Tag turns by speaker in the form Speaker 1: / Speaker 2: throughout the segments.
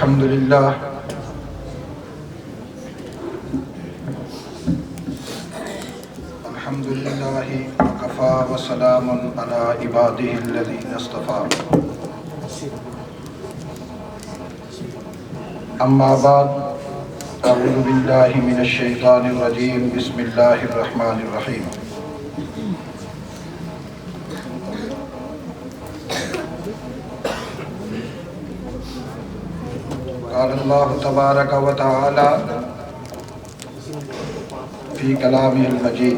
Speaker 1: الحمد للہ وکفی وسلام علی عبادہ الذین اصطفی اما بعد اعوذ باللہ من الشیطان الرجیم بسم اللہ الرحمن الرحیم قال اللہ تبارک و تعالی فی کلامہ المجید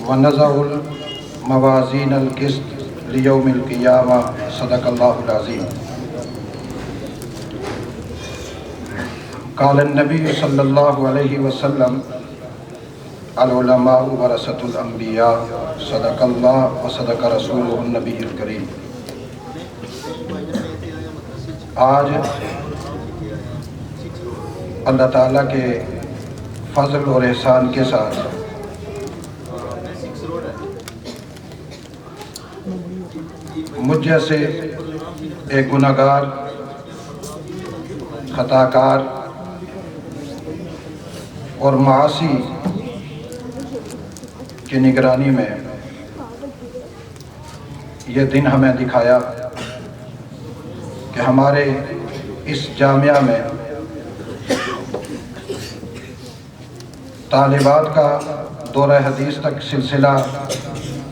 Speaker 1: وَنَضَعُ الْمَوَازِينَ الْقِسْطَ لِيَوْمِ الْقِيَامَةِ صدق اللہ العظیم۔ قال النبی صلی اللہ علیہ وسلم العلماء ورثۃ الانبیاء صدق اللہ وصدق رسولہ النبی الکریم۔ آج اللہ تعالیٰ کے فضل اور احسان کے ساتھ مجھ جیسے ایک گناہگار خطا کار اور معاصی کی نگرانی میں یہ دن ہمیں دکھایا کہ ہمارے اس جامعہ میں طالبات کا دورہ حدیث تک سلسلہ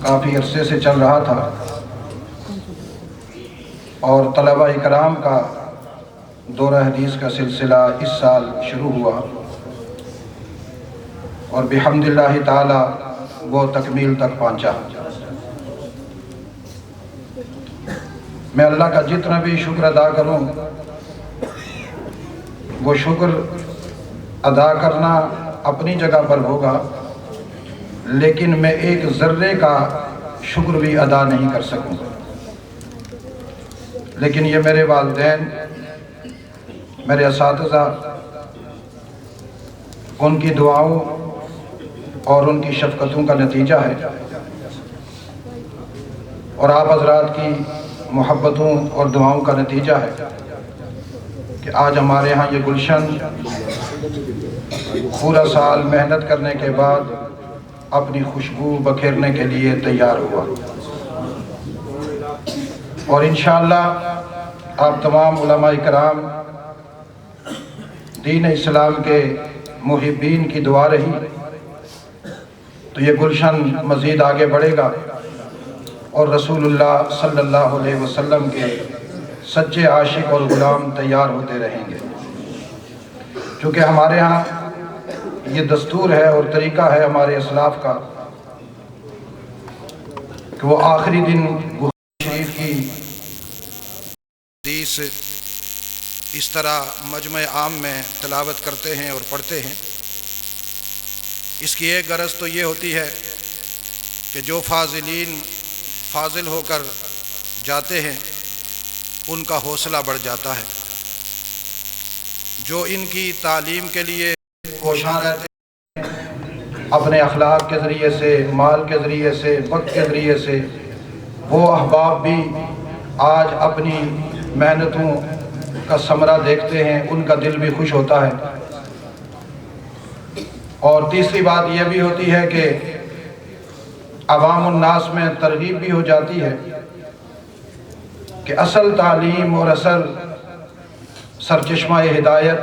Speaker 1: کافی عرصے سے چل رہا تھا اور طلبہ اکرام کا دورہ حدیث کا سلسلہ اس سال شروع ہوا اور بحمد اللہ تعالی وہ تکمیل تک پہنچا۔ میں اللہ کا جتنا بھی شکر ادا کروں وہ شکر ادا کرنا اپنی جگہ پر ہوگا، لیکن میں ایک ذرے کا شکر بھی ادا نہیں کر سکوں گا۔ لیکن یہ میرے والدین، میرے اساتذہ، ان کی دعاؤں اور ان کی شفقتوں کا نتیجہ ہے اور آپ حضرات کی محبتوں اور دعاؤں کا نتیجہ ہے کہ آج ہمارے ہاں یہ گلشن پورا سال محنت کرنے کے بعد اپنی خوشبو بکھیرنے کے لیے تیار ہوا، اور انشاءاللہ آپ تمام علماء کرام، دین اسلام کے محبین کی دعا رہی تو یہ گلشن مزید آگے بڑھے گا اور رسول اللہ صلی اللہ علیہ وسلم کے سچے عاشق اور غلام تیار ہوتے رہیں گے، چونکہ ہمارے ہاں یہ دستور ہے اور طریقہ ہے ہمارے اسلاف کا کہ وہ آخری دن شریف کی حدیث اس طرح مجمع عام میں تلاوت کرتے ہیں اور پڑھتے ہیں۔ اس کی ایک غرض تو یہ ہوتی ہے کہ جو فاضلین فاضل ہو کر جاتے ہیں ان کا حوصلہ بڑھ جاتا ہے، جو ان کی تعلیم کے لیے کوشاں رہتے ہیں اپنے اخلاق کے ذریعے سے، مال کے ذریعے سے، وقت کے ذریعے سے، وہ احباب بھی آج اپنی محنتوں کا ثمرہ دیکھتے ہیں، ان کا دل بھی خوش ہوتا ہے۔ اور تیسری بات یہ بھی ہوتی ہے کہ عوام الناس میں ترغیب بھی ہو جاتی ہے کہ اصل تعلیم اور اصل سرچشمہ ہدایت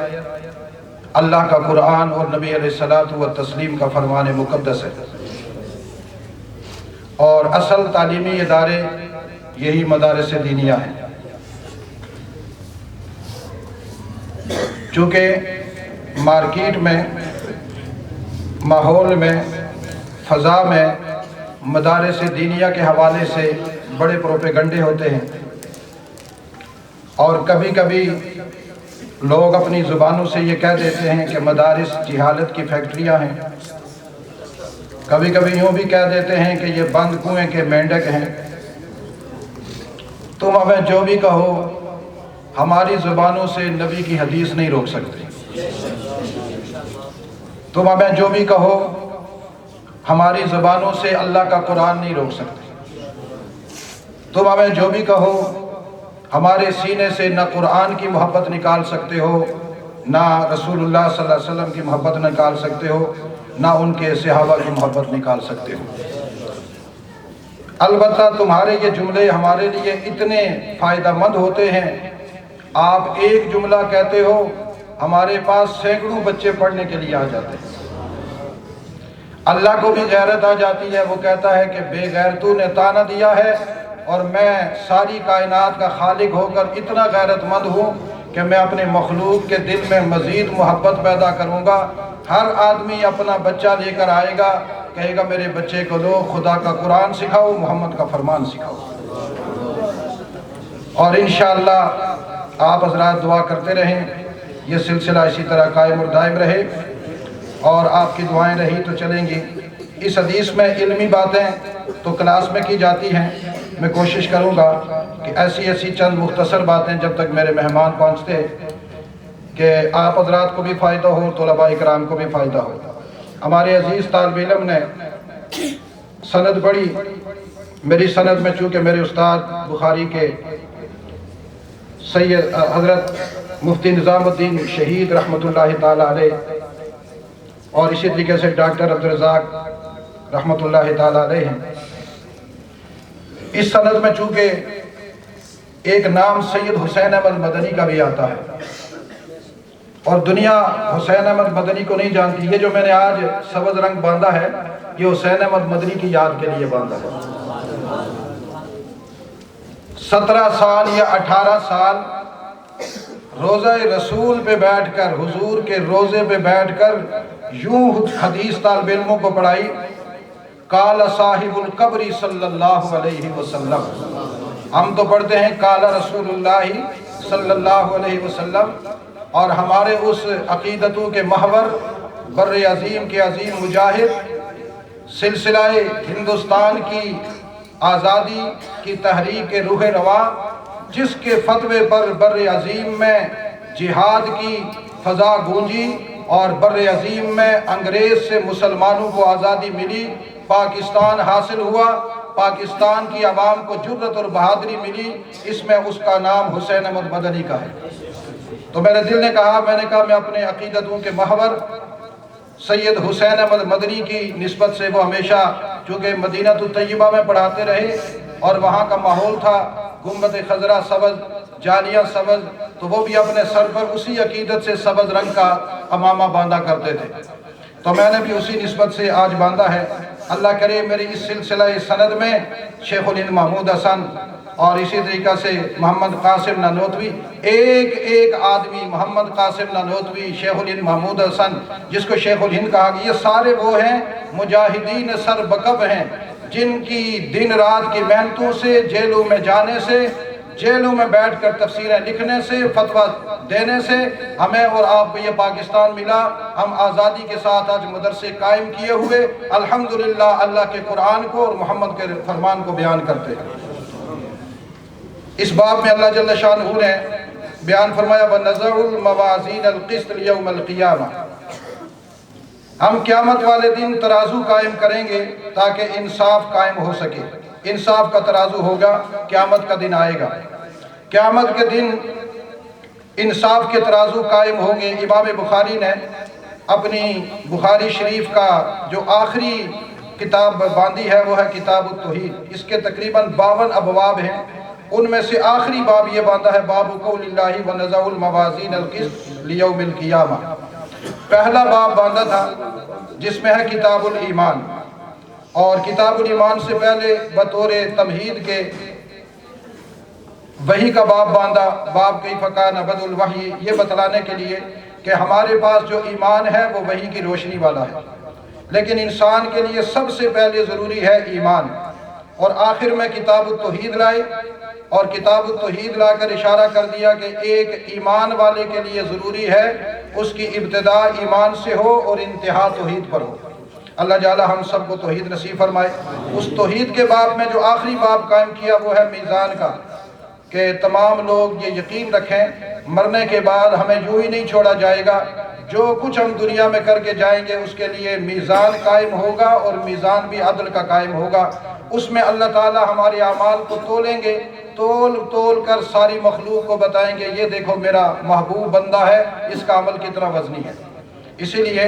Speaker 1: اللہ کا قرآن اور نبی علیہ الصلاۃ والتسلیم کا فرمان مقدس ہے، اور اصل تعلیمی ادارے یہی مدارس دینیہ ہیں۔ چونکہ مارکیٹ میں، ماحول میں، فضا میں مدارس دینیہ کے حوالے سے بڑے پروپیگنڈے ہوتے ہیں، اور کبھی کبھی لوگ اپنی زبانوں سے یہ کہہ دیتے ہیں کہ مدارس جہالت کی فیکٹریاں ہیں، کبھی کبھی یوں بھی کہہ دیتے ہیں کہ یہ بند کنویں کے مینڈک ہیں۔ تم ہمیں جو بھی کہو ہماری زبانوں سے نبی کی حدیث نہیں روک سکتے، تم ہمیں جو بھی کہو ہماری زبانوں سے اللہ کا قرآن نہیں روک سکتے، تم ہمیں جو بھی کہو ہمارے سینے سے نہ قرآن کی محبت نکال سکتے ہو، نہ رسول اللہ صلی اللہ علیہ وسلم کی محبت نکال سکتے ہو، نہ ان کے صحابہ کی محبت نکال سکتے ہو۔ البتہ تمہارے یہ جملے ہمارے لیے اتنے فائدہ مند ہوتے ہیں، آپ ایک جملہ کہتے ہو ہمارے پاس سینکڑوں بچے پڑھنے کے لیے آ جاتے ہیں۔ اللہ کو بھی غیرت آ جاتی ہے، وہ کہتا ہے کہ بے غیرتوں نے تانا دیا ہے، اور میں ساری کائنات کا خالق ہو کر اتنا غیرت مند ہوں کہ میں اپنے مخلوق کے دل میں مزید محبت پیدا کروں گا۔ ہر آدمی اپنا بچہ لے کر آئے گا، کہے گا میرے بچے کو لو خدا کا قرآن سکھاؤ، محمد کا فرمان سکھاؤ۔ اور انشاءاللہ آپ حضرات دعا کرتے رہیں، یہ سلسلہ اسی طرح قائم اور دائم رہے، اور آپ کی دعائیں رہی تو چلیں گی۔ اس حدیث میں علمی باتیں تو کلاس میں کی جاتی ہیں، میں کوشش کروں گا کہ ایسی چند مختصر باتیں جب تک میرے مہمان پہنچتے کہ آپ حضرات کو بھی فائدہ ہو، طلباء اکرام کو بھی فائدہ ہو۔ ہمارے عزیز طالب علم نے سند پڑھی، میری سند میں چونکہ میرے استاد بخاری کے سید حضرت مفتی نظام الدین شہید رحمۃ اللہ تعالی علیہ، اور اسی طریقے سے ڈاکٹر عبدالرزاق رحمۃ اللہ تعالی علیہ ہیں۔ اس سند میں چونکہ ایک نام سید حسین احمد مدنی کا بھی آتا ہے، اور دنیا حسین احمد مدنی کو نہیں جانتی۔ یہ جو میں نے آج سبز رنگ باندھا ہے یہ حسین احمد مدنی کی یاد کے لیے باندھا ہے۔ 17 سال یا 18 سال روزہ رسول پہ بیٹھ کر، حضور کے روزے پہ بیٹھ کر یوں حدیث طالب علموں کو پڑھائی۔ قال صاحب القبر صلی اللہ علیہ وسلم، ہم تو پڑھتے ہیں قال رسول اللہ صلی اللہ علیہ وسلم، اور ہمارے اس عقیدتوں کے محور بر عظیم کے عظیم مجاہد، سلسلہ ہندوستان کی آزادی کی تحریک کے روح رواں، جس کے فتوے پر بر عظیم میں جہاد کی فضا گونجی اور بر عظیم میں انگریز سے مسلمانوں کو آزادی ملی، پاکستان حاصل ہوا، پاکستان کی عوام کو جرأت اور بہادری ملی، اس میں اس کا نام حسین احمد مدنی کا ہے۔ تو میرے دل نے کہا، میں نے کہا میں اپنے عقیدتوں کے محور سید حسین احمد مدنی کی نسبت سے، وہ ہمیشہ چونکہ مدینہ طیبہ میں پڑھاتے رہے اور وہاں کا ماحول تھا گنبد خضرا سبز، جالیاں سبز، تو وہ بھی اپنے سر پر اسی عقیدت سے سبز رنگ کا امامہ باندھا کرتے تھے، تو میں نے بھی اسی نسبت سے آج باندھا ہے۔ اللہ کرے میری اس سلسلہ سند میں شیخ الہند محمود حسن اور اسی طریقہ سے محمد قاسم نانوتوی، ایک آدمی محمد قاسم نانوتوی، شیخ الہند محمود حسن جس کو شیخ الہند کہا گیا، یہ سارے وہ ہیں مجاہدین سر بکب ہیں جن کی دن رات کی محنتوں سے، جیلوں میں جانے سے، جیلوں میں بیٹھ کر تفسیریں لکھنے سے، فتویٰ دینے سے ہمیں اور آپ کو یہ پاکستان ملا۔ ہم آزادی کے ساتھ آج مدرسے قائم کیے ہوئے الحمدللہ اللہ کے قرآن کو اور محمد کے فرمان کو بیان کرتے ہیں۔ اس باب میں اللہ جل شانہ نے بیان فرمایا وَنَزَعُ الْمَوَازِينَ الْقِسْطَ لِيَوْمِ الْقِيَامَةِ، ہم قیامت والے دن ترازو قائم کریں گے تاکہ انصاف قائم ہو سکے۔ انصاف کا ترازو ہوگا، قیامت کا دن آئے گا، قیامت کے دن انصاف کے ترازو قائم ہوں گے۔ امام بخاری نے اپنی بخاری شریف کا جو آخری کتاب باندھی ہے وہ ہے کتاب التوحید، اس کے تقریباً 52 ابواب ہیں، ان میں سے آخری باب یہ باندھا ہے باب قول اللہ وَنَزَعُ الْمَوَازِينَ الْقِسْطَ لِيَوْمِ الْقِيَامَةِ۔ پہلا باب باندھا تھا جس میں ہے کتاب الایمان، اور کتاب الایمان سے پہلے بطور تمہید کے وحی کا باب باندھا، باب کیف کان بدء الوحی، یہ بتلانے کے لیے کہ ہمارے پاس جو ایمان ہے وہ وحی کی روشنی والا ہے، لیکن انسان کے لیے سب سے پہلے ضروری ہے ایمان، اور آخر میں کتاب التوحید لائے، اور کتاب التوحید لا کر اشارہ کر دیا کہ ایک ایمان والے کے لیے ضروری ہے اس کی ابتدا ایمان سے ہو اور انتہا توحید پر ہو۔ اللہ تعالی ہم سب کو توحید نصیب فرمائے۔ اس توحید کے باب میں جو آخری باب قائم کیا وہ ہے میزان کا، کہ تمام لوگ یہ یقین رکھیں مرنے کے بعد ہمیں یوں ہی نہیں چھوڑا جائے گا، جو کچھ ہم دنیا میں کر کے جائیں گے اس کے لیے میزان قائم ہوگا، اور میزان بھی عدل کا قائم ہوگا۔ اس میں اللہ تعالی ہمارے اعمال کو تولیں گے، تول کر ساری مخلوق کو بتائیں گے یہ دیکھو میرا محبوب بندہ ہے، اس کا عمل کتنا وزنی ہے۔ اسی لیے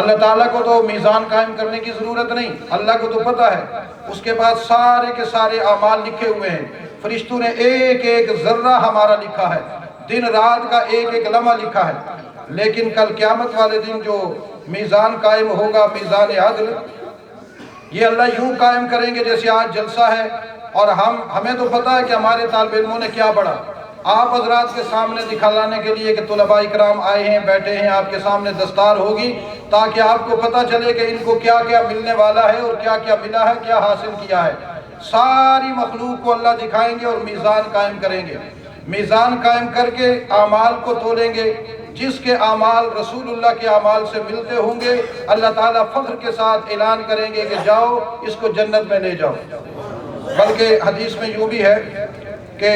Speaker 1: اللہ تعالیٰ کو تو میزان قائم کرنے کی ضرورت نہیں، اللہ کو تو پتہ ہے، اس کے بعد سارے کے سارے اعمال لکھے ہوئے ہیں، فرشتوں نے ایک ایک ذرہ ہمارا لکھا ہے، دن رات کا ایک ایک لمحہ لکھا ہے۔ لیکن کل قیامت والے دن جو میزان قائم ہوگا، میزان عدل، یہ اللہ یوں قائم کریں گے جیسے آج جلسہ ہے، اور ہمیں تو پتہ ہے کہ ہمارے طالب علموں نے کیا پڑھا۔ آپ حضرات کے سامنے دکھلانے کے لیے کہ طلباء اکرام آئے ہیں، بیٹھے ہیں، آپ کے سامنے دستار ہوگی تاکہ آپ کو پتہ چلے کہ ان کو کیا کیا ملنے والا ہے اور کیا کیا ملا ہے، کیا حاصل کیا ہے۔ ساری مخلوق کو اللہ دکھائیں گے اور میزان قائم کریں گے۔ میزان قائم کر کے اعمال کو تولیں گے، جس کے اعمال رسول اللہ کے اعمال سے ملتے ہوں گے اللہ تعالیٰ فخر کے ساتھ اعلان کریں گے کہ جاؤ اس کو جنت میں لے جاؤ۔ بلکہ حدیث میں یوں بھی ہے کہ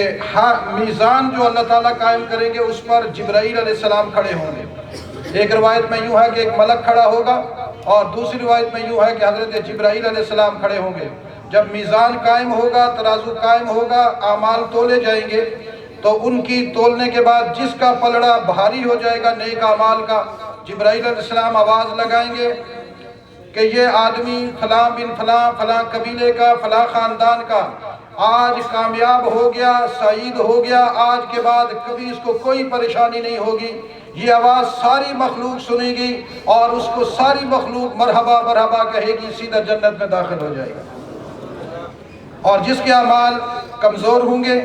Speaker 1: میزان جو اللہ تعالیٰ قائم کریں گے اس پر جبرائیل علیہ السلام کھڑے ہوں گے۔ ایک روایت میں یوں ہے کہ ایک ملک کھڑا ہوگا، اور دوسری روایت میں یوں ہے کہ حضرت جبرائیل علیہ السلام کھڑے ہوں گے۔ جب میزان قائم ہوگا، ترازو قائم ہوگا، اعمال تولے جائیں گے، تو ان کی تولنے کے بعد جس کا پلڑا بھاری ہو جائے گا نیک اعمال کا، جبرائیل علیہ السلام آواز لگائیں گے کہ یہ آدمی فلاں بن فلاں، فلاں قبیلے کا، فلاں خاندان کا آج کامیاب ہو گیا، سعید ہو گیا، آج کے بعد کبھی اس کو کوئی پریشانی نہیں ہوگی۔ یہ آواز ساری مخلوق سنے گی اور اس کو ساری مخلوق مرحبا مرحبا کہے گی، سیدھا جنت میں داخل ہو جائے گا۔ اور جس کے اعمال کمزور ہوں گے،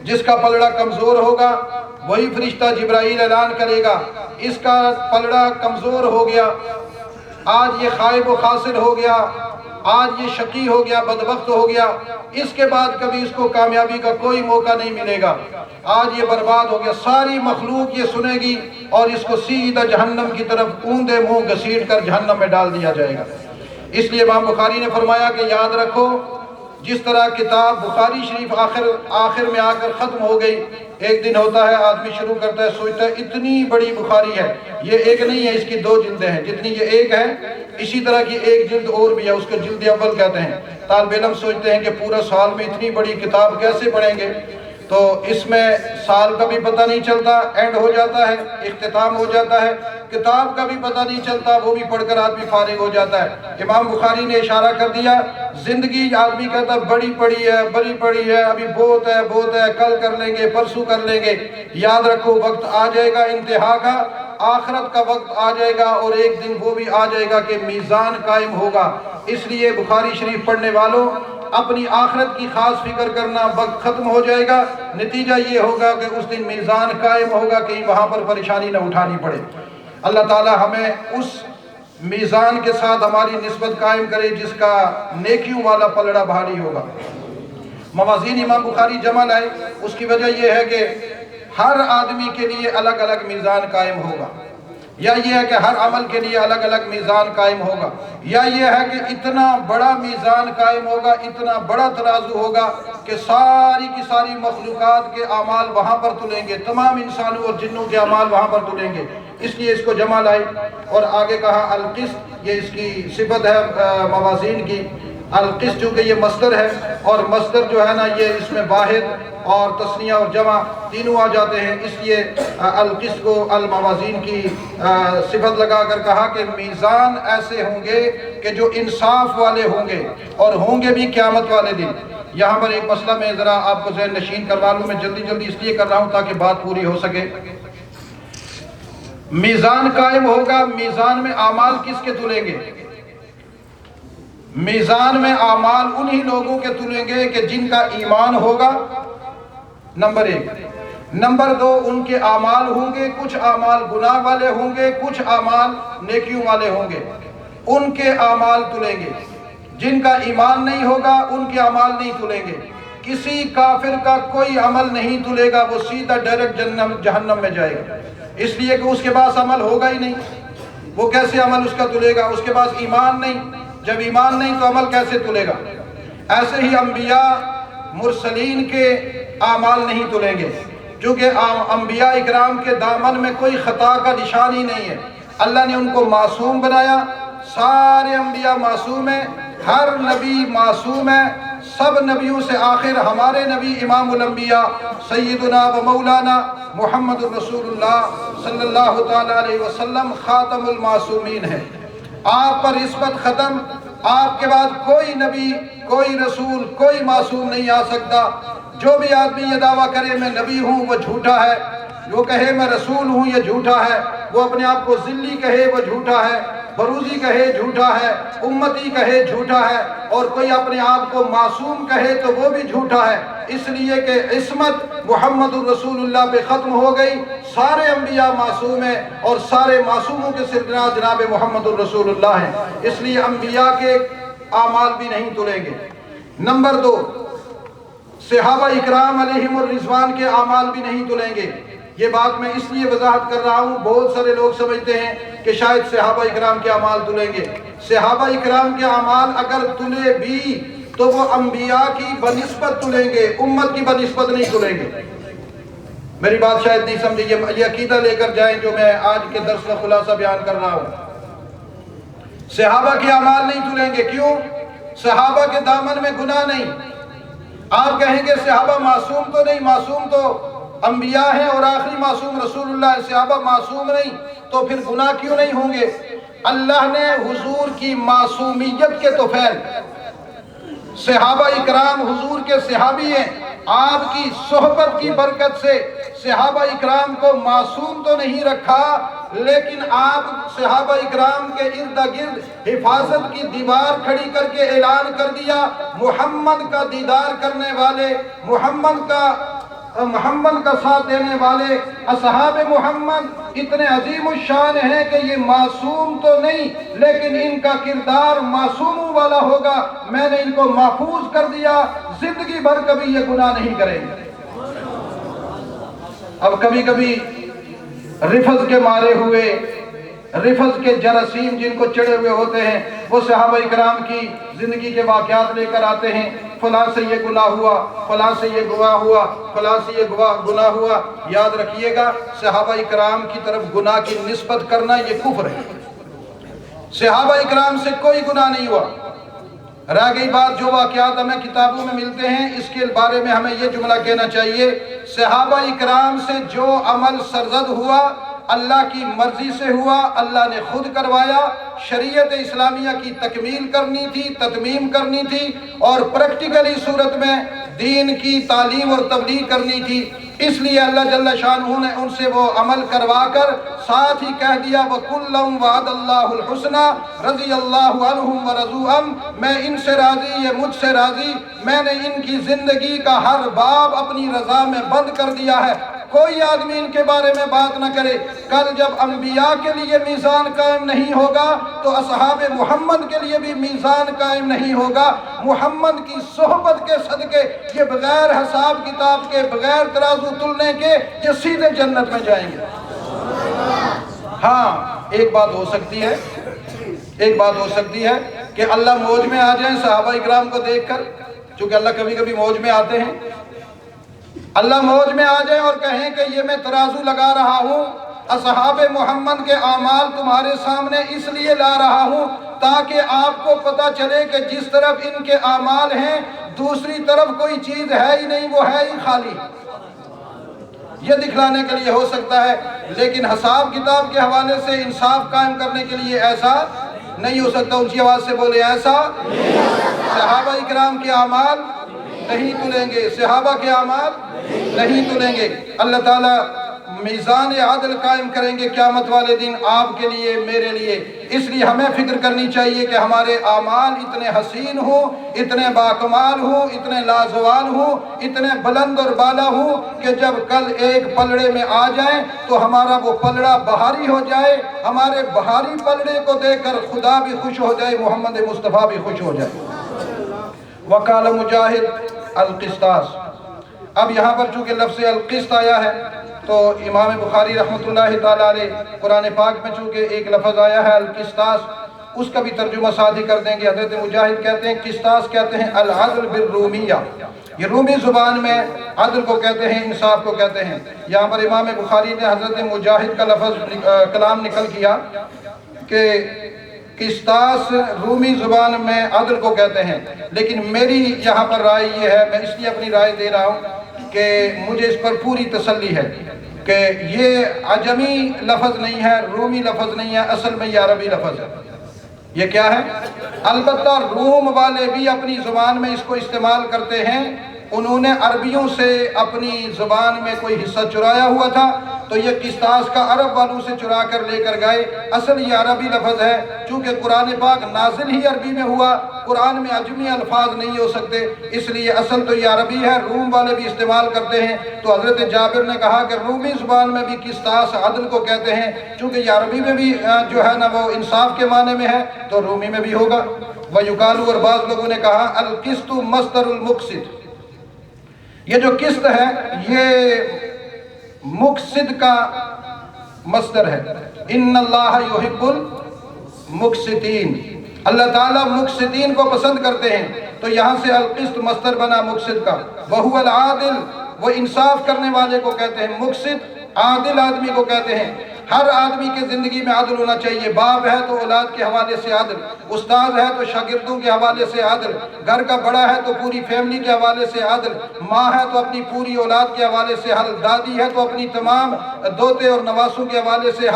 Speaker 1: جس کا پلڑا کمزور ہوگا، وہی فرشتہ جبرائیل اعلان کرے گا اس کا پلڑا کمزور ہو گیا، آج یہ خائب و خاسر ہو گیا، آج یہ شقی ہو گیا، بدبخت ہو گیا، اس کے بعد کبھی اس کو کامیابی کا کوئی موقع نہیں ملے گا، آج یہ برباد ہو گیا۔ ساری مخلوق یہ سنے گی اور اس کو سیدھا جہنم کی طرف اوندے منہ گھسیٹ کر جہنم میں ڈال دیا جائے گا۔ اس لیے امام بخاری نے فرمایا کہ یاد رکھو، جس طرح کتاب بخاری شریف آخر میں آ کر ختم ہو گئی، ایک دن ہوتا ہے آدمی شروع کرتا ہے، سوچتا ہے اتنی بڑی بخاری ہے، یہ ایک نہیں ہے، اس کی 2 جلدیں ہیں، جتنی یہ ایک ہے اسی طرح کی ایک جلد اور بھی ہے، اس کو جلد اول کہتے ہیں۔ طالب علم سوچتے ہیں کہ پورا سال میں اتنی بڑی کتاب کیسے پڑھیں گے، تو اس میں سال کا بھی پتہ نہیں چلتا، اینڈ ہو جاتا ہے، اختتام ہو جاتا ہے، کتاب کا بھی پتہ نہیں چلتا، وہ بھی پڑھ کر آدمی فارغ ہو جاتا ہے۔ امام بخاری نے اشارہ کر دیا، زندگی آدمی کہتا بڑی پڑی ہے، بڑی پڑی ہے، ابھی بہت ہے، کل کر لیں گے، پرسوں کر لیں گے۔ یاد رکھو وقت آ جائے گا انتہا کا، آخرت کا وقت آ جائے گا، اور ایک دن وہ بھی آ جائے گا کہ میزان قائم ہوگا۔ اس لیے بخاری شریف پڑھنے والوں اپنی آخرت کی خاص فکر کرنا، وقت ختم ہو جائے گا، نتیجہ یہ ہوگا کہ اس دن میزان قائم ہوگا، کہیں وہاں پر پریشانی نہ اٹھانی پڑے۔ اللہ تعالی ہمیں اس میزان کے ساتھ ہماری نسبت قائم کرے جس کا نیکیوں والا پلڑا بھاری ہوگا۔ موازین امام بخاری جمع لائے، اس کی وجہ یہ ہے کہ ہر آدمی کے لیے الگ الگ میزان قائم ہوگا، یا یہ ہے کہ ہر عمل کے لیے الگ الگ میزان قائم ہوگا، یا یہ ہے کہ اتنا بڑا میزان قائم ہوگا، اتنا بڑا ترازو ہوگا کہ ساری کی ساری مخلوقات کے اعمال وہاں پر تلیں گے، تمام انسانوں اور جنوں کے اعمال وہاں پر تلیں گے۔ اس لیے اس کو جمع لائے، اور آگے کہا القسط، یہ اس کی صفت ہے موازین کی۔ القسط چونکہ یہ مصدر ہے، اور مصدر جو ہے نا یہ اس میں واحد اور تثنیہ اور جمع تینوں آ جاتے ہیں، اس لیے القسط کو الموازین کی صفت لگا کر کہا کہ میزان ایسے ہوں گے کہ جو انصاف والے ہوں گے، اور ہوں گے بھی قیامت والے دن۔ یہاں پر ایک مسئلہ میں ذرا آپ کو ذہن نشین کروا لوں، میں جلدی اس لیے کر رہا ہوں تاکہ بات پوری ہو سکے۔ میزان قائم ہوگا، میزان میں اعمال کس کے تلیں گے؟ میزان میں اعمال انہی لوگوں کے تلیں گے کہ جن کا ایمان ہوگا، نمبر 1۔ نمبر 2، ان کے اعمال ہوں گے، کچھ اعمال گناہ والے ہوں گے، کچھ اعمال نیکیوں والے ہوں گے، ان کے اعمال تلیں گے۔ جن کا ایمان نہیں ہوگا ان کے اعمال نہیں تلیں گے۔ کسی کافر کا کوئی عمل نہیں تلے گا، وہ سیدھا ڈائریکٹ جہنم میں جائے گا، اس لیے کہ اس کے پاس عمل ہوگا ہی نہیں۔ وہ کیسے عمل اس کا تلے گا؟ اس کے پاس ایمان نہیں، جب ایمان نہیں تو عمل کیسے تلے گا؟ ایسے ہی انبیاء مرسلین کے اعمال نہیں تلیں گے، چونکہ انبیاء اکرام کے دامن میں کوئی خطا کا نشان ہی نہیں ہے۔ اللہ نے ان کو معصوم بنایا، سارے انبیاء معصوم ہیں، ہر نبی معصوم ہے، سب نبیوں سے آخر ہمارے نبی امام الانبیاء سیدنا و مولانا محمد الرسول اللہ صلی اللہ تعالیٰ علیہ وسلم خاتم المعصومین ہے۔ آپ پر نسبت ختم، آپ کے بعد کوئی نبی، کوئی رسول، کوئی معصوم نہیں آ سکتا۔ جو بھی آدمی یہ دعویٰ کرے میں نبی ہوں وہ جھوٹا ہے، جو کہے میں رسول ہوں یہ جھوٹا ہے، وہ اپنے آپ کو ذلی کہے وہ جھوٹا ہے، بروزی کہے جھوٹا ہے، امتی کہے جھوٹا ہے، اور کوئی اپنے آپ کو معصوم کہے تو وہ بھی جھوٹا ہے، اس لیے کہ عصمت محمد الرسول اللہ پہ ختم ہو گئی۔ سارے انبیاء معصوم ہیں اور سارے معصوموں کے سربراہ جناب محمد الرسول اللہ ہیں، اس لیے انبیاء کے اعمال بھی نہیں تلیں گے۔ نمبر 2، صحابہ اکرام علیہم الرضوان کے اعمال بھی نہیں تلیں گے۔ یہ بات میں اس لیے وضاحت کر رہا ہوں، بہت سارے لوگ سمجھتے ہیں کہ شاید صحابہ اکرام کے اعمال تلیں گے۔ صحابہ اکرام کے اعمال اگر تلے بھی تو وہ انبیاء کی بنسبت تلیں گے، امت کی بنسبت نہیں تلیں گے۔ میری بات شاید نہیں سمجھی، یہ عقیدہ لے کر جائیں جو میں آج کے درس کا خلاصہ بیان کر رہا ہوں۔ صحابہ کے اعمال نہیں تلیں گے، کیوں؟ صحابہ کے دامن میں گناہ نہیں۔ آپ کہیں گے صحابہ معصوم تو نہیں، معصوم تو انبیاء ہیں اور آخری معصوم رسول اللہ ہے، صحابہ معصوم نہیں، تو پھر گناہ کیوں نہیں ہوں گے؟ اللہ نے حضور کی معصومیت کے طفیل، صحابہ اکرام حضور کے صحابی ہیں، آپ کی صحبت کی برکت سے صحابہ اکرام کو معصوم تو نہیں رکھا، لیکن آپ صحابہ اکرام کے ارد گرد حفاظت کی دیوار کھڑی کر کے اعلان کر دیا، محمد کا دیدار کرنے والے، محمد کا ساتھ دینے والے اصحاب محمد اتنے عظیم الشان ہیں کہ یہ معصوم تو نہیں لیکن ان کا کردار معصوموں والا ہوگا، میں نے ان کو محفوظ کر دیا، زندگی بھر کبھی یہ گناہ نہیں کریں گے۔ اب کبھی کبھی رفض کے مارے ہوئے، رفض کے جراثیم جن کو چڑھے ہوئے ہوتے ہیں، وہ صحابہ اکرام کی زندگی کے واقعات لے کر آتے ہیں، فلاں سے یہ گناہ ہوا، فلاں سے یہ گناہ ہوا، فلاں سے یہ گناہ ہوا۔ یاد رکھیے گا صحابہ اکرام کی طرف گناہ کی نسبت کرنا یہ کفر ہے۔ صحابہ اکرام سے کوئی گناہ نہیں ہوا۔ رہ گئی بات جو واقعات ہمیں کتابوں میں ملتے ہیں، اس کے بارے میں ہمیں یہ جملہ کہنا چاہیے، صحابہ اکرام سے جو عمل سرزد ہوا اللہ کی مرضی سے ہوا، اللہ نے خود کروایا، شریعت اسلامیہ کی تکمیل کرنی تھی، تتمیم کرنی تھی، اور پریکٹیکلی صورت میں دین کی تعلیم اور تبلیغ کرنی تھی، اس لیے اللہ جل شانہ نے ان سے وہ عمل کروا کر ساتھ ہی کہہ دیا وَكُلًّا وَعَدَ اللَّهُ الْحُسْنَى رضی اللہ عنہم وَرَضُوا عَنْهُ، میں ان سے راضی، یہ مجھ سے راضی، میں نے ان کی زندگی کا ہر باب اپنی رضا میں بند کر دیا ہے، کوئی آدمی ان کے بارے میں بات نہ کرے۔ کل جب انبیاء کے لیے میزان قائم نہیں ہوگا تو اصحاب محمد کے لیے بھی میزان قائم نہیں ہوگا۔ محمد کی صحبت کے صدقے یہ بغیر حساب کتاب کے، بغیر ترازو تلنے کے، یہ سیدھے جنت میں جائیں گے۔ ہاں ایک بات ہو سکتی ہے کہ اللہ موج میں آ جائیں صحابہ اکرام کو دیکھ کر، چونکہ اللہ کبھی کبھی موج میں آتے ہیں، اللہ موج میں آ جائیں اور کہیں کہ یہ میں ترازو لگا رہا ہوں، اصحاب محمد کے اعمال تمہارے سامنے اس لیے لا رہا ہوں تاکہ آپ کو پتہ چلے کہ جس طرف ان کے اعمال ہیں دوسری طرف کوئی چیز ہے ہی نہیں، وہ ہے ہی خالی، یہ دکھلانے کے لیے ہو سکتا ہے، لیکن حساب کتاب کے حوالے سے انصاف قائم کرنے کے لیے ایسا نہیں ہو سکتا۔ اونچی آواز سے بولے ایسا صحابہ اکرام کے اعمال نہیں تلیں گے، صحابہ کے اعمال نہیں تلیں گے۔ اللہ تعالیٰ میزان عدل قائم کریں گے قیامت والے دن آپ کے لیے، میرے لیے، اس لیے ہمیں فکر کرنی چاہیے کہ ہمارے اعمال اتنے حسین ہوں، اتنے باکمال ہوں، اتنے لازوال ہوں، اتنے بلند اور بالا ہوں کہ جب کل ایک پلڑے میں آ جائیں تو ہمارا وہ پلڑا بہاری ہو جائے، ہمارے بہاری پلڑے کو دیکھ کر خدا بھی خوش ہو جائے، محمد مصطفیٰ بھی خوش ہو جائے۔ وقال مجاہد القسطاس، اب یہاں پر چونکہ لفظ القسط آیا ہے تو امام بخاری رحمۃ اللہ علیہ قرآن پاک میں چونکہ ایک لفظ آیا ہے القسطاس، اس کا بھی ترجمہ ساتھ ہی کر دیں گے۔ حضرت مجاہد کہتے ہیں قسطاس کہتے ہیں العدل بالرومیہ، یہ رومی زبان میں عدل کو کہتے ہیں، انصاف کو کہتے ہیں۔ یہاں پر امام بخاری نے حضرت مجاہد کا لفظ کلام نقل کیا کہ قسطاس رومی زبان میں عدل کو کہتے ہیں، لیکن میری یہاں پر رائے یہ ہے، میں اس لیے اپنی رائے دے رہا ہوں کہ مجھے اس پر پوری تسلی ہے کہ یہ عجمی لفظ نہیں ہے، رومی لفظ نہیں ہے، اصل میں یہ عربی لفظ ہے۔ یہ کیا ہے؟ البتہ روم والے بھی اپنی زبان میں اس کو استعمال کرتے ہیں، انہوں نے عربیوں سے اپنی زبان میں کوئی حصہ چرایا ہوا تھا، تو یہ قسطاس کا عرب والوں سے چرا کر لے کر گئے۔ اصل یہ عربی لفظ ہے، چونکہ قرآن پاک نازل ہی عربی میں ہوا، قرآن میں عجمی الفاظ نہیں ہو سکتے، اس لیے اصل تو یہ عربی ہے، روم والے بھی استعمال کرتے ہیں۔ تو حضرت جابر نے کہا کہ رومی زبان میں بھی قسطاس عدل کو کہتے ہیں، چونکہ یہ عربی میں بھی جو ہے نا وہ انصاف کے معنی میں ہے، تو رومی میں بھی ہوگا۔ وَيُقَالُ، اور بعض لوگوں نے کہا القسط مصدر المقسط، یہ جو قسط ہے یہ مقسط کا مصدر ہے۔ ان اللہ یحب المقسطین، اللہ تعالیٰ مقسطین کو پسند کرتے ہیں، تو یہاں سے القسط مصدر بنا مقسط کا۔ وَهُوَ الْعَادِلُ، وہ انصاف کرنے والے کو کہتے ہیں۔ مقسط عادل آدمی کو کہتے ہیں۔ ہر آدمی کے زندگی میں عدل ہونا چاہیے، باپ ہے تو اولاد کے حوالے سے عدل، استاد ہے تو شاگردوں کے حوالے سے عدل، گھر کا بڑا ہے تو پوری فیملی کے حوالے سے عدل، ماں ہے تو اپنی پوری اولاد کے حوالے سے عدل، دادی ہے تو اپنی تمام دوتے اور نواسوں کے حوالے سے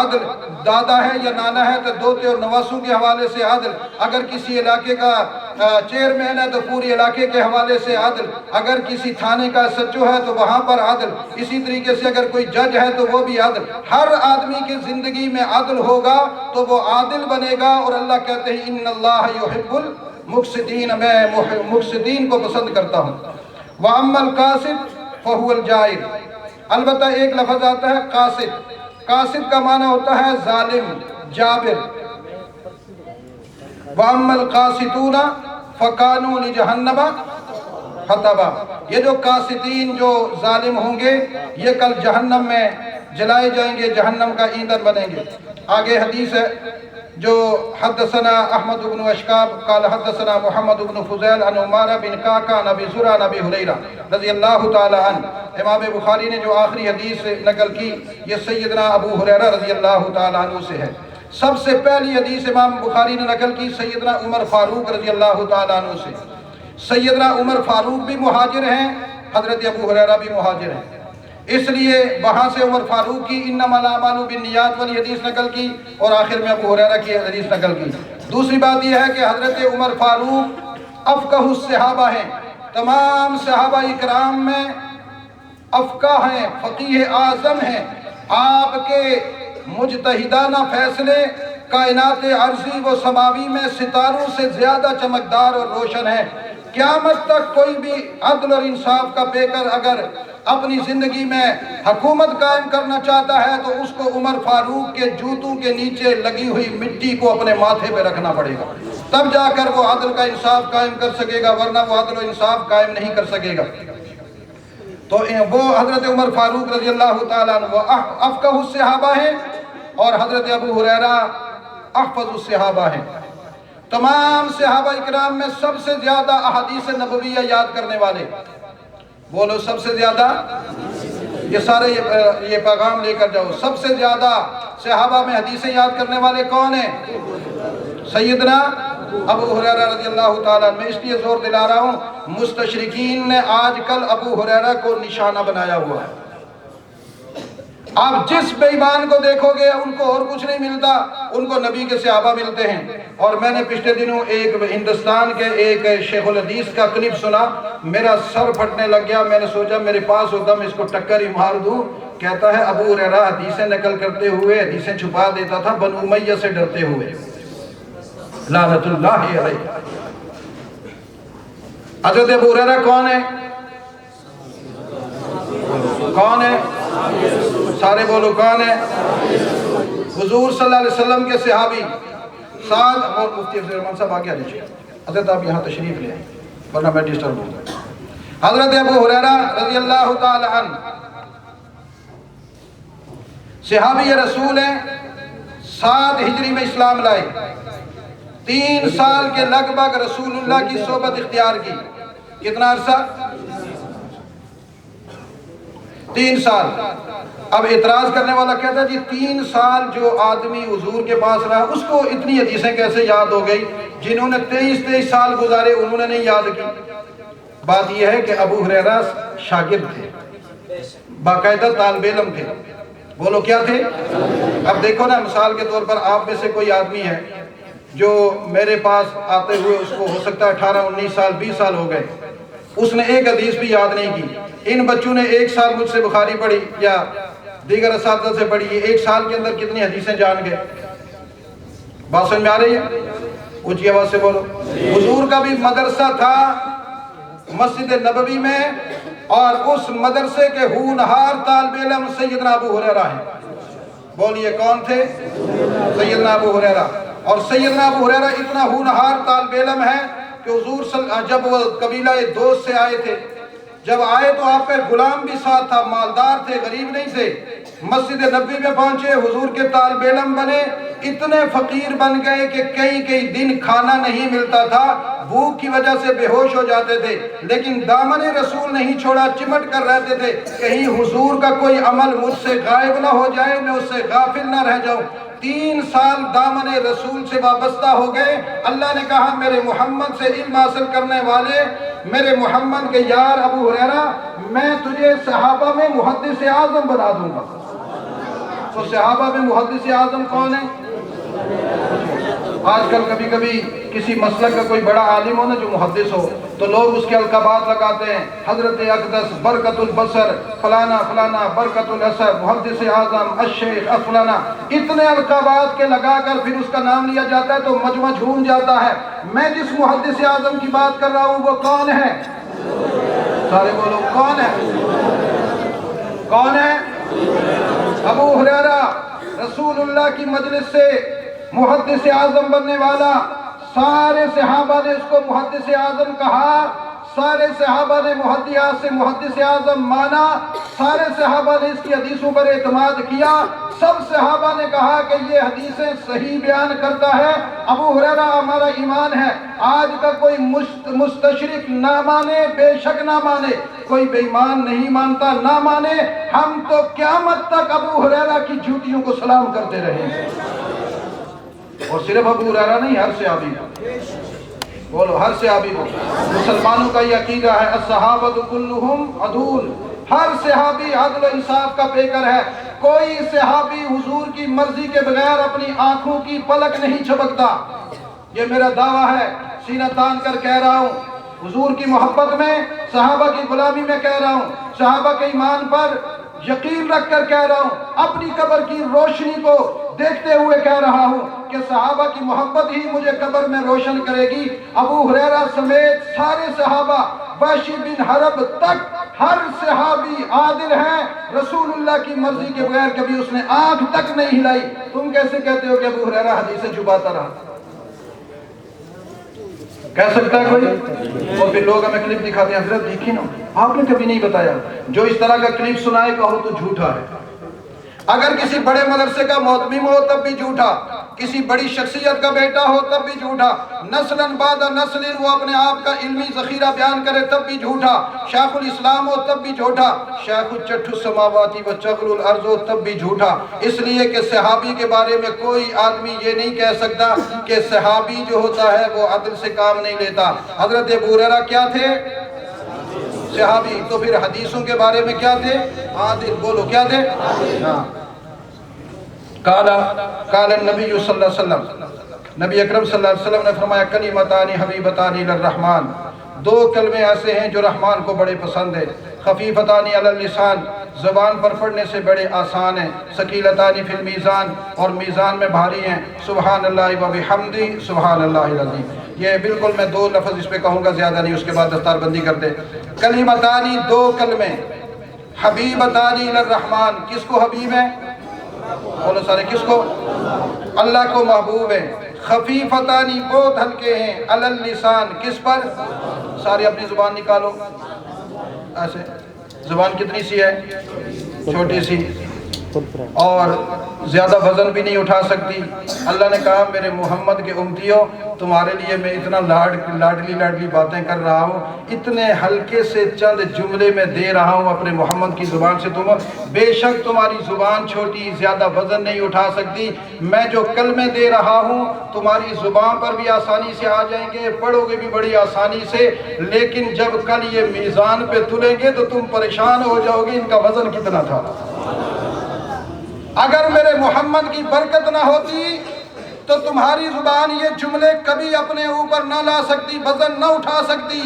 Speaker 1: عدل، دادا ہے یا نانا ہے تو دوتے اور نواسوں کے حوالے سے عدل، اگر کسی علاقے کا چیئرمین ہے تو پورے علاقے کے حوالے سے عدل، اگر کسی تھانے کا سچو ہے تو وہاں پر عدل، اسی طریقے سے اگر کوئی جج ہے تو وہ بھی عدل۔ ہر آدمی کی زندگی میں عدل ہوگا تو وہ عادل بنے گا، اور اللہ کہتے ہیں ان اللہ یحب المقسطین، میں مقسطین کو پسند کرتا ہوں۔ وَأَمَّا الْقَاسِطُ فَهُوَ الْجَائِرُ، البتہ ایک لفظ آتا ہے قاسط، قاسط کا معنی ہوتا ہے ظالم، جابر۔ وَأَمَّا الْقَاسِطُونَ فَكَانُوا لِجَهَنَّمَ حَطَبًا، یہ جو قاسطین جو ظالم ہوں گے یہ کل جہنم میں جلائے جائیں گے، جہنم کا ایندھن بنیں گے۔ آگے حدیث ہے جو حدثنا احمد بن اشکاب قال حدثنا محمد بن فضیل عن عمارہ بن قعقاع عن ابی زرع عن ابی ہریرہ رضی اللہ تعالی عنہ۔ امام بخاری نے جو آخری حدیث نقل کی یہ سیدنا ابو ہریرہ رضی اللہ تعالی عنہ سے ہے۔ سب سے پہلی حدیث امام بخاری نے نقل کی سیدنا عمر فاروق رضی اللہ تعالی عنہ سے۔ سیدنا عمر فاروق بھی مہاجر ہیں، حضرت ابو ہریرہ بھی مہاجر ہیں، اس لیے وہاں سے عمر فاروق کی انما الاعمال بالنیات والی حدیث نقل کی، اور آخر میں ابو ہریرہ کی حدیث نقل کی۔ دوسری بات یہ ہے کہ حضرت عمر فاروق افقہ الصحابہ ہیں، تمام صحابہ اکرام میں افقہ ہیں، فقیہ اعظم ہیں۔ آپ کے مجتہدانہ فیصلے کائنات عرضی و سماوی میں ستاروں سے زیادہ چمکدار اور روشن ہیں۔ قیامت تک کوئی بھی عدل اور انصاف کا پیکر اگر اپنی زندگی میں حکومت قائم کرنا چاہتا ہے تو اس کو عمر فاروق کے جوتوں کے نیچے لگی ہوئی مٹی کو اپنے ماتھے پہ رکھنا پڑے گا، تب جا کر وہ عدل کا انصاف قائم کر سکے گا، ورنہ وہ عدل و انصاف قائم نہیں کر سکے گا۔ تو وہ حضرت عمر فاروق رضی اللہ تعالیٰ عنہ وہ افقہ الصحابہ ہیں، اور حضرت ابو ہریرہ احفظ الصحابہ ہیں۔ تمام صحابہ اکرام میں سب سے زیادہ احادیث نبویہ یاد کرنے والے، بولو سب سے زیادہ، یہ سارے یہ پیغام لے کر جاؤ، سب سے زیادہ صحابہ میں حدیثیں یاد کرنے والے کون ہیں؟ سیدنا ابو ہریرہ رضی اللہ تعالیٰ عنہ۔ میں اس لیے زور دلا رہا ہوں، مستشرقین نے آج کل ابو ہریرہ کو نشانہ بنایا ہوا ہے۔ آپ جس بے ایمان کو دیکھو گے ان کو اور کچھ نہیں ملتا، ان کو نبی کے صحابہ ملتے ہیں۔ اور میں نے پچھلے دنوں ایک ہندوستان کے ایک شیخ الحدیث کا کلپ سنا، میرا سر پھٹنے لگ گیا، میں نے سوچا میرے پاس ہوتا میں اس کو ٹکر ہی مار دوں۔ کہتا ہے ابو ہریرہ حدیثیں نقل کرتے ہوئے حدیثیں چھپا دیتا تھا بنو امیہ سے ڈرتے ہوئے، لعنت اللہ علیہ۔ حضرت ابو ہریرہ کون ہے؟ کون ہے؟ سارے بولو کون ہے؟ حضور صلی اللہ علیہ وسلم کے صحابی۔ سعد اور مفتی افضل الرحمان صاحب آگے آ لیجیے، حضرت آپ یہاں تشریف لے آئیں ورنہ میں ڈسٹرب ہوں گا۔ حضرت ابو ہریرہ رضی اللہ تعالی عنہ صحابی رسول ہیں، 7 ہجری میں اسلام لائے، 3 سال کے لگ بھگ رسول اللہ کی صحبت اختیار کی۔ کتنا عرصہ؟ 3 سال۔ اب اعتراض کرنے والا کہتا ہے جی 3 سال جو آدمی حضور کے پاس رہا اس کو اتنی حدیثیں کیسے یاد ہو گئی؟ جنہوں نے 23 سال گزارے انہوں نے نہیں یاد کی۔ بات یہ ہے کہ ابو ہریرہ شاگرد تھے، باقاعدہ طالب علم تھے۔ بولو کیا تھے؟ اب دیکھو نا، مثال کے طور پر آپ میں سے کوئی آدمی ہے جو میرے پاس آتے ہوئے اس کو ہو سکتا ہے 18 19 سال 20 سال ہو گئے، اس نے ایک حدیث بھی یاد نہیں کی۔ ان بچوں نے 1 سال مجھ سے بخاری پڑھی یا دیگر اساتذہ سے پڑھی، یہ 1 سال کے اندر کتنی حدیثیں جان گئے؟ بات سمجھ میں آ رہی ہے؟ اونچی آواز سے بولو۔ حضور کا بھی مدرسہ تھا مسجد نبوی میں، اور اس مدرسے کے ہونہار طالب علم سیدنا ابو ہریرہ ہیں۔ بولیے کون تھے؟ سیدنا ابو ہریرہ۔ اور سیدنا ابو ہریرہ اتنا ہونہار طالب علم ہے کہ حضور جب وہ قبیلہ دوست سے آئے تھے، جب آئے تو آپ کا غلام بھی ساتھ تھا، مالدار تھے، غریب نہیں تھے۔ مسجد نبوی میں پہنچے، حضور کے طالب علم بنے، اتنے فقیر بن گئے کہ کئی دن کھانا نہیں ملتا تھا، بھوک کی وجہ سے بے ہوش ہو جاتے تھے، لیکن دامن رسول نہیں چھوڑا، چمٹ کر رہتے تھے کہیں حضور کا کوئی عمل مجھ سے غائب نہ ہو جائے، میں اس سے غافل نہ رہ جاؤں۔ 3 سال دامن رسول سے وابستہ ہو گئے۔ اللہ نے کہا میرے محمد سے علم حاصل کرنے والے، میرے محمد کے یار ابو ہریرہ، میں تجھے صحابہ میں محدث اعظم بنا دوں گا۔ تو صحابہ میں محدث اعظم کون ہے؟ آج کل کبھی کبھی کسی مسلک کا کوئی بڑا عالم ہو نا جو محدث ہو تو لوگ اس کے القابات لگاتے ہیں، حضرت اقدس، برکت البصر، فلانا فلانا، برکت الاثر، محدث اعظم، الشیخ، فلانا، اتنے القابات کے لگا کر پھر اس کا نام لیا جاتا ہے تو مجمع جھوم جاتا ہے۔ میں جس محدث اعظم کی بات کر رہا ہوں وہ کون ہے؟ سارے بولو کون ہے؟ کون ہے؟ ابو ہریرہ، رسول اللہ کی مجلس سے محدث اعظم بننے والا۔ سارے صحابہ نے اس کو محدث اعظم کہا، سارے صحابہ نے محدث اعظم مانا، سارے صحابہ نے اس کی حدیثوں پر اعتماد کیا، سب صحابہ نے کہا کہ یہ حدیثیں صحیح بیان کرتا ہے، ابو ہریرہ ہمارا ایمان ہے۔ آج کا کوئی مستشرق نہ مانے، بے شک نہ مانے، کوئی بے ایمان نہیں مانتا نہ مانے، ہم تو قیامت تک ابو ہریرہ کی جوتیوں کو سلام کرتے رہیں گے۔ اور صرف ابو ہریرہ نہیں، ہر صحابی کو، بولو ہر صحابی کو۔ مسلمانوں کا یہ عقیدہ ہے الصحابۃ کلھم عدول، ہر صحابی عدل و انصاف کا پیکر ہے۔ کوئی صحابی حضور کی مرضی کے بغیر اپنی آنکھوں کی پلک نہیں جھپکتا۔ یہ میرا دعویٰ ہے، سینہ تان کر کہہ رہا ہوں، حضور کی محبت میں، صحابہ کی غلامی میں کہہ رہا ہوں، صحابہ کے ایمان پر یقین رکھ کر کہہ رہا ہوں، اپنی قبر کی روشنی کو دیکھتے ہوئے کہہ رہا ہوں کہ صحابہ کی محبت ہی مجھے قبر میں روشن کرے گی۔ ابو ہریرہ سمیت سارے صحابہ، وحشی بن حرب تک، ہر صحابی عادل ہے، رسول اللہ کی مرضی کے بغیر کبھی اس نے آنکھ تک نہیں ہلائی۔ تم کیسے کہتے ہو کہ ابو ہریرہ حدیثیں چھپاتا رہا؟ کہہ سکتا ہے کوئی؟ اور پھر لوگ ہمیں کلپ دکھاتے ہیں، حضرت دیکھی نا آپ نے کبھی نہیں بتایا۔ جو اس طرح کا کلپ سنائے کہو تو جھوٹا ہے۔ اگر کسی بڑے مدرسے کا مہتمم ہو تب بھی جھوٹا، کسی بڑی شخصیت کا بیٹا ہو تب بھی جھوٹا، نسلاً بعد نسل وہ اپنے آپ کا علمی ذخیرہ بیان کرے تب بھی جھوٹا، شیخ الاسلام ہو تب بھی جھوٹا، شیخ الچٹھ السماواتی وچغل الارض ہو تب بھی جھوٹا۔ اس لیے کہ صحابی کے بارے میں کوئی آدمی یہ نہیں کہہ سکتا کہ صحابی جو ہوتا ہے وہ عدل سے کام نہیں لیتا۔ حضرت ابو ہریرہ کیا تھے؟ صحابی۔ تو پھر حدیثوں کے بارے میں کیا تھے؟ عادل۔ بولو کیا تھے؟ قال النبی صلی اللہ علیہ وسلم، نبی اکرم صلی اللہ علیہ وسلم نے فرمایا کلمتان حبیبتان الی الرحمن، 2 کلمے ایسے ہیں جو رحمان کو بڑے پسند ہیں، خفیفتان علی اللسان، زبان پر پڑھنے سے بڑے آسان ہیں، ثقیلتان فی المیزان، اور میزان میں بھاری ہیں، سبحان اللہ و بحمدہ سبحان اللہ العظیم۔ یہ بالکل میں 2 لفظ اس پہ کہوں گا، زیادہ نہیں، اس کے بعد دستار بندی کرتے۔ کلمتانی 2 کلمے، حبیبتان الی الرحمن، کس کو حبیب ہے؟ بولو سارے، کس کو؟ اللہ کو محبوب ہے۔ خفیفتانی بہت ہلکے ہیں، علی اللسان، کس پر؟ سارے اپنی زبان نکالو ایسے، زبان کتنی سی ہے؟ چھوٹی سی۔ اور زیادہ وزن بھی نہیں اٹھا سکتی۔ اللہ نے کہا میرے محمد کے امتیوں تمہارے لیے میں اتنا لاڈلی باتیں کر رہا ہوں، اتنے ہلکے سے چند جملے میں دے رہا ہوں اپنے محمد کی زبان سے، تم بے شک تمہاری زبان چھوٹی زیادہ وزن نہیں اٹھا سکتی، میں جو کلمے دے رہا ہوں تمہاری زبان پر بھی آسانی سے آ جائیں گے، پڑھو گے بھی بڑی آسانی سے، لیکن جب کل یہ میزان پہ تلیں گے تو تم پریشان ہو جاؤ گے ان کا وزن کتنا تھا۔ اگر میرے محمد کی برکت نہ ہوتی تو تمہاری زبان یہ جملے کبھی اپنے اوپر نہ لا سکتی، وزن نہ اٹھا سکتی۔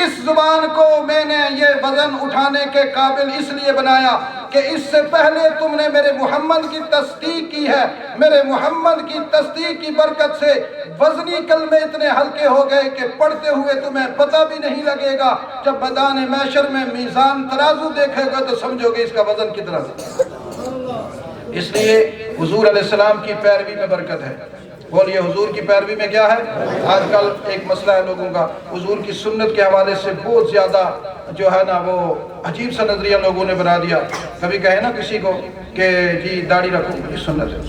Speaker 1: اس زبان کو میں نے یہ وزن اٹھانے کے قابل اس لیے بنایا کہ اس سے پہلے تم نے میرے محمد کی تصدیق کی ہے، میرے محمد کی تصدیق کی برکت سے وزنی کلمے اتنے ہلکے ہو گئے کہ پڑھتے ہوئے تمہیں پتہ بھی نہیں لگے گا، جب میدان محشر میں میزان ترازو دیکھے گا تو سمجھو گے اس کا وزن کتنا ہے۔ اس لیے حضور علیہ السلام کی پیروی میں برکت ہے۔ بولیے حضور کی پیروی میں کیا ہے؟ آج کل ایک مسئلہ ہے لوگوں کا، حضور کی سنت کے حوالے سے بہت زیادہ جو ہے نا وہ عجیب سا نظریہ لوگوں نے بنا دیا۔ کبھی کہے نا کسی کو کہ جی داڑھی رکھو، یہ سنت ہے،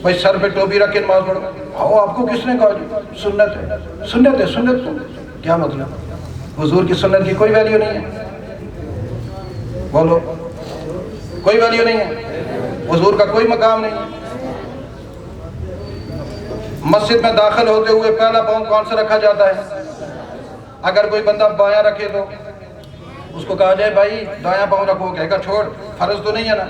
Speaker 1: بھائی سر پہ ٹوپی رکھ کے نماز پڑھو، ہاں آپ کو کس نے کہا جی سنت ہے؟ سنت ہے، سنت تو کیا مطلب؟ حضور کی سنت کی کوئی ویلیو نہیں ہے، بولو کوئی ویلیو نہیں ہے، حضور کا کوئی مقام نہیں ہے۔ مسجد میں داخل ہوتے ہوئے پہلا پاؤں کون سے رکھا جاتا ہے؟ اگر کوئی بندہ بایاں رکھے تو اس کو کہا جائے بھائی دایاں پاؤں رکھو، کہے گا چھوڑ، فرض تو نہیں ہے نا۔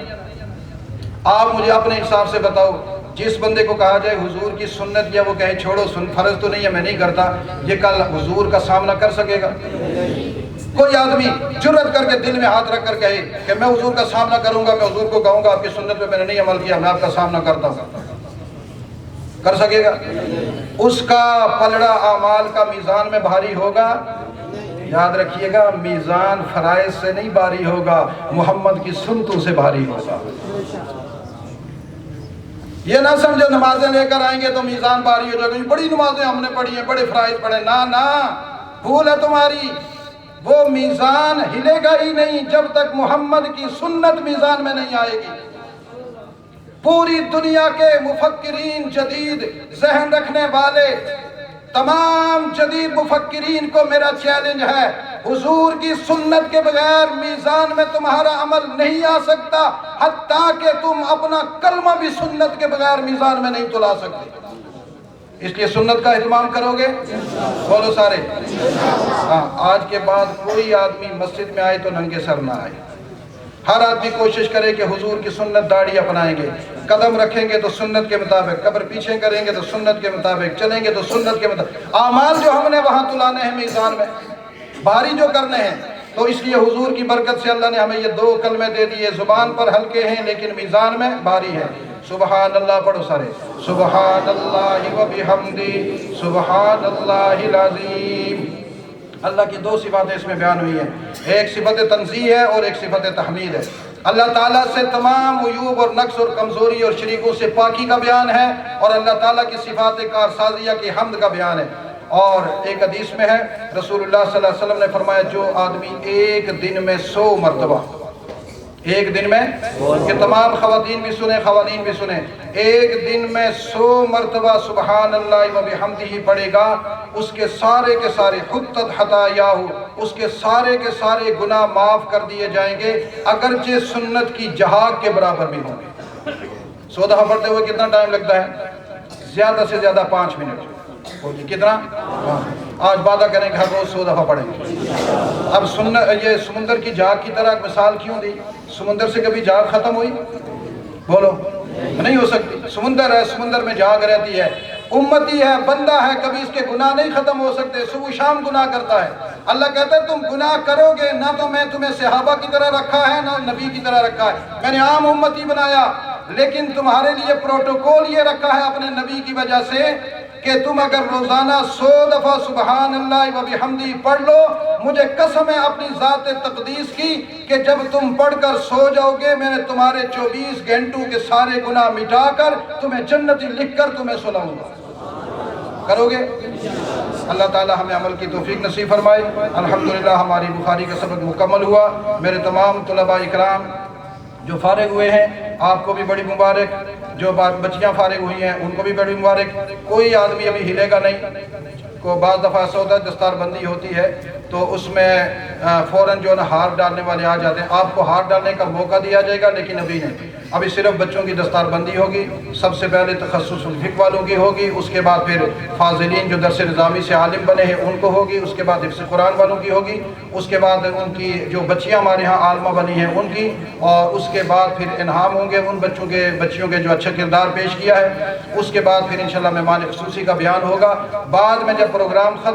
Speaker 1: آپ مجھے اپنے حساب سے بتاؤ، جس بندے کو کہا جائے حضور کی سنت یا وہ کہے چھوڑو فرض تو نہیں ہے میں نہیں کرتا، یہ کل حضور کا سامنا کر سکے گا؟ کوئی آدمی جرت کر کے دل میں ہاتھ رکھ کر کہے کہ میں حضور کا سامنا کروں گا، میں حضور کو کہوں گا آپ کی سنت پہ میں نے نہیں عمل کیا، میں آپ کا سامنا کرتا ہوں، کر سکے گا؟ اس کا پلڑا اعمال کا میزان میں بھاری ہوگا؟ یاد رکھیے گا میزان فرائض سے نہیں بھاری ہوگا، محمد کی سنتوں سے بھاری ہوگا۔ یہ نہ سمجھو نمازیں لے کر آئیں گے تو میزان بھاری ہو جائے گا، بڑی نمازیں ہم نے پڑھی ہیں، بڑے فرائض پڑھے، نہ بھول ہے تمہاری، وہ میزان ہلے گا ہی نہیں جب تک محمد کی سنت میزان میں نہیں آئے گی۔ پوری دنیا کے مفکرین، جدید ذہن رکھنے والے تمام جدید مفکرین کو میرا چیلنج ہے، حضور کی سنت کے بغیر میزان میں تمہارا عمل نہیں آ سکتا، حتیٰ کہ تم اپنا کلمہ بھی سنت کے بغیر میزان میں نہیں تلا سکتے۔ اس لیے سنت کا اہتمام کرو گے؟ بولو سارے ہاں۔ آج کے بعد کوئی آدمی مسجد میں آئے تو ننگے سر نہ آئے، ہر آدمی کوشش کرے کہ حضور کی سنت، داڑھی اپنائیں گے، قدم رکھیں گے تو سنت کے مطابق، قبر پیچھے کریں گے تو سنت کے مطابق، چلیں گے تو سنت کے مطابق، اعمال جو ہم نے وہاں تلانے ہیں میزان میں، بھاری جو کرنے ہیں، تو اس لیے حضور کی برکت سے اللہ نے ہمیں یہ دو کلمے دے دیے، زبان پر ہلکے ہیں لیکن میزان میں بھاری ہے۔ سبحان اللہ پڑھو سارے، سبحان اللہ و بحمدی، سبحان اللہ العظیم۔ اللہ کی دو صفاتیں اس میں بیان ہوئی ہیں، ایک صفت تنزیہ ہے اور ایک صفت تحمید ہے۔ اللہ تعالیٰ سے تمام عیوب اور نقص اور کمزوری اور شریکوں سے پاکی کا بیان ہے، اور اللہ تعالیٰ کی صفات کارسازیہ کی حمد کا بیان ہے۔ اور ایک حدیث میں ہے رسول اللہ صلی اللہ علیہ وسلم نے فرمایا جو آدمی ایک دن میں 100 مرتبہ، ایک دن میں، کہ تمام خواتین بھی سنیں، خواتین بھی سنیں، ایک دن میں 100 مرتبہ سبحان اللہ و بحمدہ پڑھے گا، اس کے سارے کے سارے حطت خطایاہ، اس کے سارے کے سارے گناہ معاف کر دیے جائیں گے، اگرچہ سنت کی جہاگ کے برابر بھی ہوں گے۔ 100 دفعہ پڑھتے ہوئے کتنا ٹائم لگتا ہے؟ زیادہ سے زیادہ 5 منٹ۔ کتنا؟ آج وعدہ کریں کہ ہر روز 100 دفعہ پڑھیں گے۔ اب یہ سمندر کی جھاگ کی طرح مثال کیوں دی؟ سمندر سے کبھی جھاگ ختم ہوئی؟ بولو نہیں ہو سکتی۔ سمندر ہے، سمندر میں جھاگ رہتی ہے، امتی ہے، بندہ ہے، کبھی اس کے گناہ نہیں ختم ہو سکتے، صبح شام گناہ کرتا ہے۔ اللہ کہتا ہے تم گناہ کرو گے، نہ تو میں تمہیں صحابہ کی طرح رکھا ہے نہ نبی کی طرح رکھا ہے، میں نے عام امتی بنایا، لیکن تمہارے لیے پروٹوکول یہ رکھا ہے اپنے نبی کی وجہ سے کہ تم اگر روزانہ 100 دفعہ سبحان اللہ و بحمدی پڑھ لو، مجھے قسم ہے اپنی ذات تقدیس کی کہ جب تم پڑھ کر سو جاؤ گے میں نے تمہارے 24 گھنٹوں کے سارے گناہ مٹا کر تمہیں جنتی لکھ کر تمہیں سناؤں گا۔ کرو گے؟ اللہ تعالی ہمیں عمل کی توفیق نصیب فرمائے۔ الحمدللہ ہماری بخاری کا سبق مکمل ہوا۔ میرے تمام طلباء اکرام جو فارغ ہوئے ہیں آپ کو بھی بڑی مبارک، جو بچیاں فارغ ہوئی ہیں ان کو بھی بڑی مبارک۔ کوئی آدمی ابھی ہلے گا نہیں، کو بعض دفعہ ایسا ہوتا ہے دستار بندی ہوتی ہے تو اس میں فوراً جو ہے نا ہار ڈالنے والے آ جاتے ہیں، آپ کو ہار ڈالنے کا موقع دیا جائے گا لیکن ابھی نہیں، ابھی صرف بچوں کی دستار بندی ہوگی۔ سب سے پہلے تخصص الفقہ والوں کی ہوگی، اس کے بعد پھر فاضلین جو درس نظامی سے عالم بنے ہیں ان کو ہوگی، اس کے بعد حفظ قرآن والوں کی ہوگی، اس کے بعد ان کی جو بچیاں ہمارے ہاں عالمہ بنی ہیں ان کی، اور اس کے بعد پھر انعام ہوں گے ان بچیوں کے جو اچھا کردار پیش کیا ہے۔ اس کے بعد پھر انشاءاللہ مہمان خصوصی کا بیان ہوگا۔ بعد میں جب پروگرام ختم